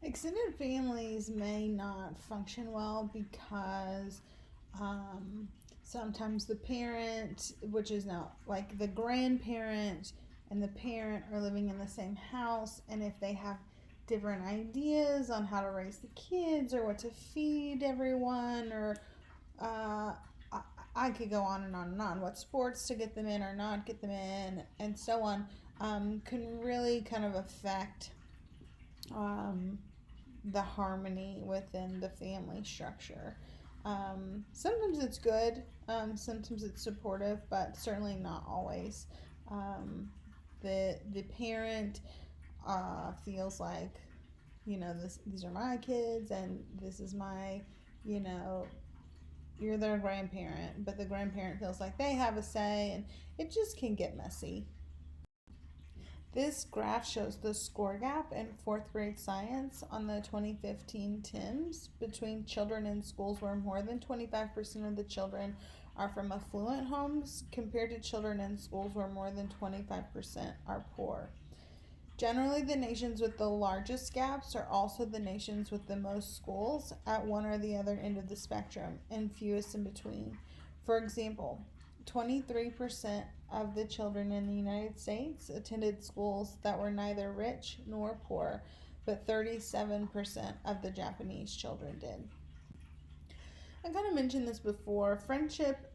Extended families may not function well because um, sometimes the parent, which is now like the grandparent and the parent, are living in the same house, and if they have different ideas on how to raise the kids or what to feed everyone, or uh, I, I could go on and on and on, what sports to get them in or not get them in, and so on, can really kind of affect um, the harmony within the family structure. Sometimes it's good, sometimes it's supportive, but certainly not always. Um, the parent feels like, these are my kids, and this is my, you know you're their grandparent, but the grandparent feels like they have a say, and it just can get messy. This graph shows the score gap in fourth grade science on the 2015 TIMSS between children in schools where more than 25% of the children are from affluent homes compared to children in schools where more than 25% are poor. Generally, the nations with the largest gaps are also the nations with the most schools at one or the other end of the spectrum, and fewest in between. For example, 23% of the children in the United States attended schools that were neither rich nor poor, but 37% of the Japanese children did. I kind of mentioned this before. Friendship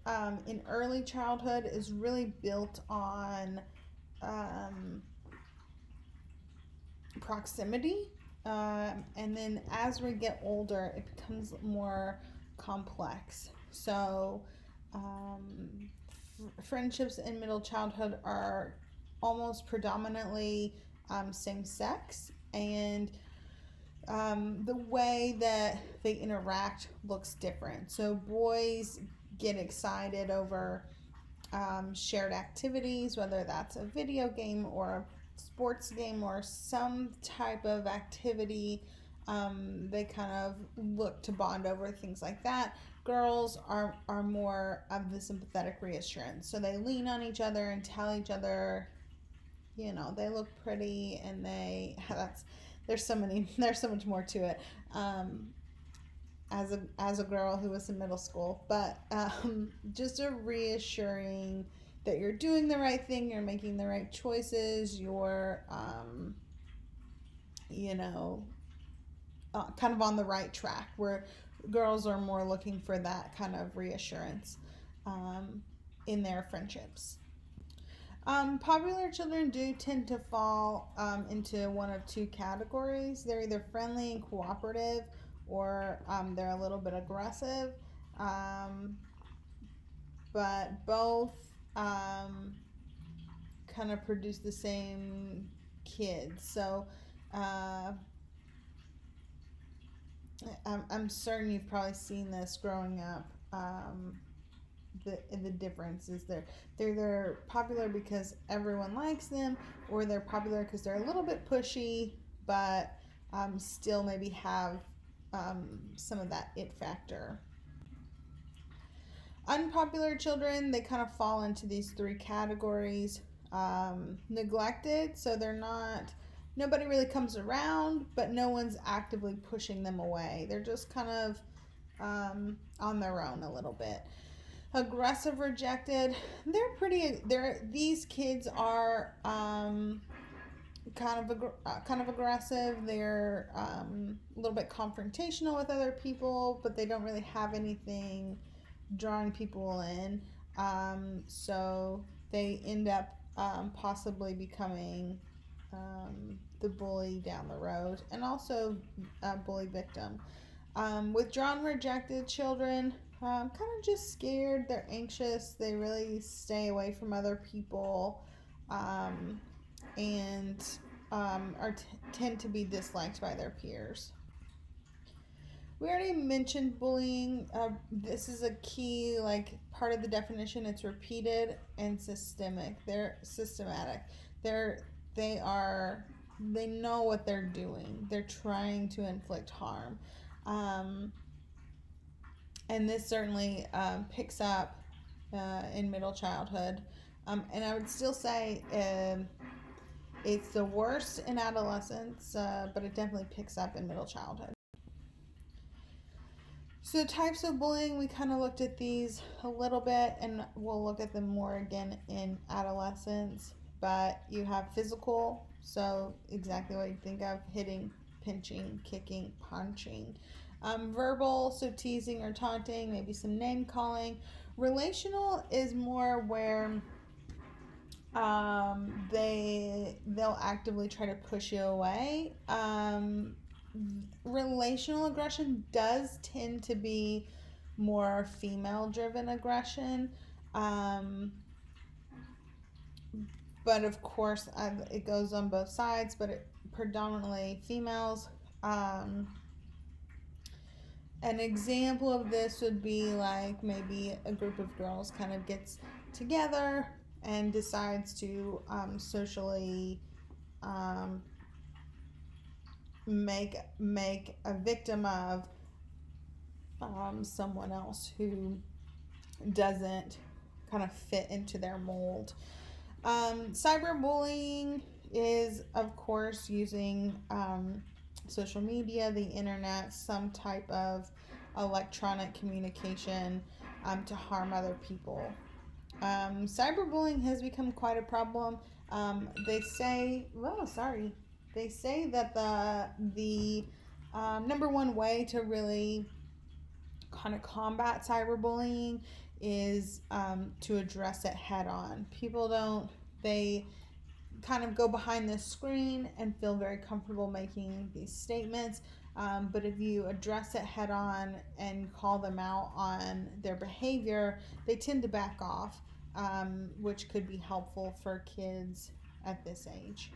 in early childhood is really built on um, proximity. And then as we get older, it becomes more complex. So, friendships in middle childhood are almost predominantly same sex, and the way that they interact looks different. So, boys get excited over shared activities, whether that's a video game or a sports game or some type of activity. They kind of look to bond over things like that. Girls are more of the sympathetic reassurance. So they lean on each other and tell each other, they look pretty, and there's so much more to it. As a girl who was in middle school, but just a reassuring that you're doing the right thing, you're making the right choices, you're you know kind of on the right track. Where girls are more looking for that kind of reassurance in their friendships. Popular children do tend to fall into one of two categories. They're either friendly and cooperative, or they're a little bit aggressive. Um, but both kind of produce the same kids. So uh, I'm certain you've probably seen this growing up. The difference is they're either popular because everyone likes them, or they're popular because they're a little bit pushy, but still maybe have some of that it factor. Unpopular children, they kind of fall into these three categories. Neglected, so they're not, nobody really comes around, but no one's actively pushing them away. They're just kind of on their own a little bit. Aggressive rejected, these kids are kind of aggressive. They're a little bit confrontational with other people, but they don't really have anything drawing people in. So they end up possibly becoming the bully down the road, and also a bully victim. Withdrawn, rejected children, kind of just scared. They're anxious. They really stay away from other people, and tend to be disliked by their peers. We already mentioned bullying. This is a key, like, part of the definition. It's repeated and systemic. They're systematic. They're they are they know what they're doing. They're trying to inflict harm, um, and this certainly picks up in middle childhood. And I would still say It's the worst in adolescence, but it definitely picks up in middle childhood. So, types of bullying, we kind of looked at these a little bit, and we'll look at them more again in adolescence. But you have physical, so exactly what you think of: hitting, pinching, kicking, punching. Verbal, so teasing or taunting, maybe some name calling. Relational is more where they'll actively try to push you away. Relational aggression does tend to be more female driven aggression, um, but of course it goes on both sides, but predominantly females. um, an example of this would be like maybe a group of girls kind of gets together and decides to socially um, make a victim of someone else who doesn't kind of fit into their mold. Cyberbullying is, of course, using social media, the internet, some type of electronic communication to harm other people. Cyberbullying has become quite a problem. They say that the number one way to really kind of combat cyberbullying is to address it head on. People don't, they kind of go behind the screen and feel very comfortable making these statements. But if you address it head on and call them out on their behavior, they tend to back off, which could be helpful for kids at this age.